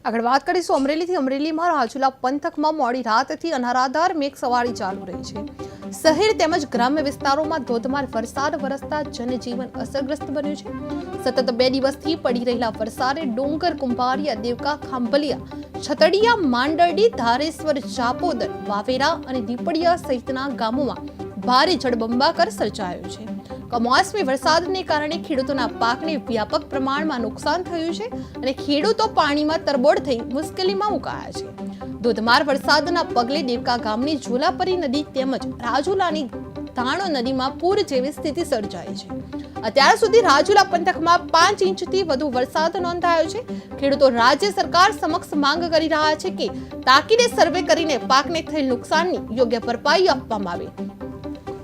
આગળ વાત કરીશું અમરેલીથી। અમરેલીમાં રાજુલા પંથકમાં મોડી રાતથી અનરાધાર મેઘ સવારી ચાલુ રહી છે। શહેર તેમજ ગ્રામ્ય વિસ્તારોમાં ધોધમાર વરસાદ વરસતા જનજીવન અસરગ્રસ્ત બન્યું છે। સતત 2 દિવસથી પડી રહેલા વરસાદે ડુંગર, કુંભારિયા, દેવકા, ખાંભલિયા, છતડિયા, માંડરડી, ધારેશ્વર, ચાપોદર, વાવેરા અને દીપડિયા સહિતના ગામોમાં ભારે જળબંબાકાર સર્જાયો છે। કમોસમી વરસાદને કારણે ખેડૂતોના પાકને વ્યાપક પ્રમાણમાં નુકસાન થયું છે અને ખેડૂતો પાણીમાં તરબોળ થઈ મુશ્કેલીમાં મુકાયા છે। ધોધમાર વરસાદના પગલે દેવકા ગામની ઝોલાપરી નદી તેમજ રાજુલાની ધાણો નદીમાં પૂર જેવી સ્થિતિ સર્જાઈ છે। અત્યાર સુધી રાજુલા પંથકમાં 5 ઇંચથી વધુ વરસાદ નોંધાયો છે। ખેડૂતો રાજ્ય સરકાર સમક્ષ માંગ કરી રહ્યા છે કે તાકીદે સર્વે કરીને પાકને થયેલ નુકસાનની યોગ્ય ભરપાઈ આપવામાં આવે।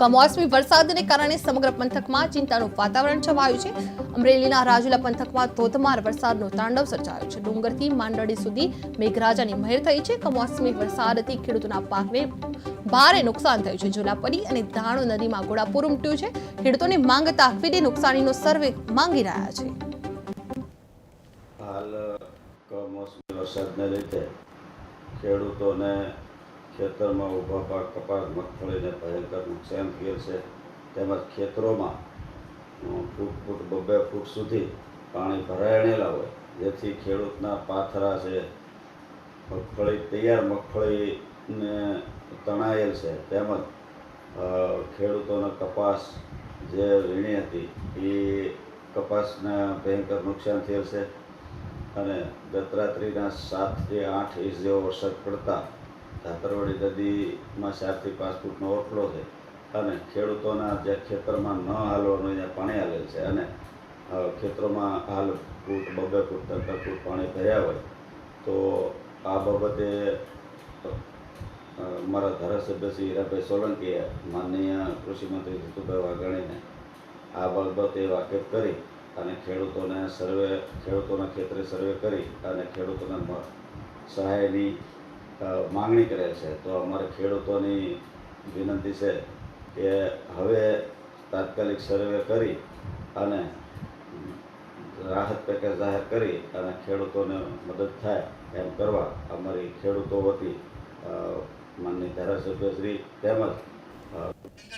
કમોસમી વરસાદને કારણે સમગ્ર પંથકમાં ચિંતાનું વાતાવરણ છવાયું છે। અમરેલીના રાજુલા પંથકમાં ધોધમાર વરસાદનો તાંડવ સર્જાયો છે। ડુંગરથી માંડરડી સુધી મેઘરાજાની મહેર થઈ છે। કમોસમી વરસાદથી ખેડૂતોના પાકને ભારે નુકસાન થયું છે। ઝોલાપરી અને ધાણો નદીમાં ઘોડાપૂર ઉમટ્યું છે। ખેડૂતોને માંગ તાકીદે નુકસાનીનો સર્વે માંગી રહ્યા છે। હાલ કમોસમી વરસાદને લીધે ખેડૂતોને ખેતરમાં ઊભા પાક કપાસ, મગફળીને ભયંકર નુકસાન થયેલ છે। તેમજ ખેતરોમાં ફૂટ 2 ફૂટ સુધી પાણી ભરાયેલા હોય, જેથી ખેડૂતના પાથરા છે, મગફળી તૈયાર મગફળીને તણાયેલ છે। તેમજ ખેડૂતોનો કપાસ જે વીણી હતી એ કપાસને ભયંકર નુકસાન થયેલ છે। અને ગત રાત્રિના 7 થી 8 ઇંચ જેવો વરસાદ પડતા ધાતરવડી નદીમાં 4 થી 5 ફૂટનો ઓવરફ્લો છે અને ખેડૂતોના જે ખેતરમાં ન હાલવાનું ત્યાં પાણી હાલેલ છે અને ખેતરોમાં હાલ ફૂટ 2 ફૂટ 3 ફૂટ પાણી ભર્યા હોય। તો આ બાબતે અમારા ધારાસભ્ય શ્રી હીરાભાઈ સોલંકીએ માનનીય કૃષિમંત્રી જીતુભાઈ વાઘાણીને આ બાબતે વાકેફ કરી અને ખેડૂતોના ખેતરે સર્વે કરી અને ખેડૂતોને સહાયની માંગણી કરેલ છે। તો અમારે ખેડૂતોની વિનંતી છે કે હવે તાત્કાલિક સર્વે કરી અને રાહત પેકેજ જાહેર કરી અને ખેડૂતોને મદદ થાય એમ કરવા અમારી ખેડૂતો વતી માનનીય ધારાસભ્યશ્રી તેમજ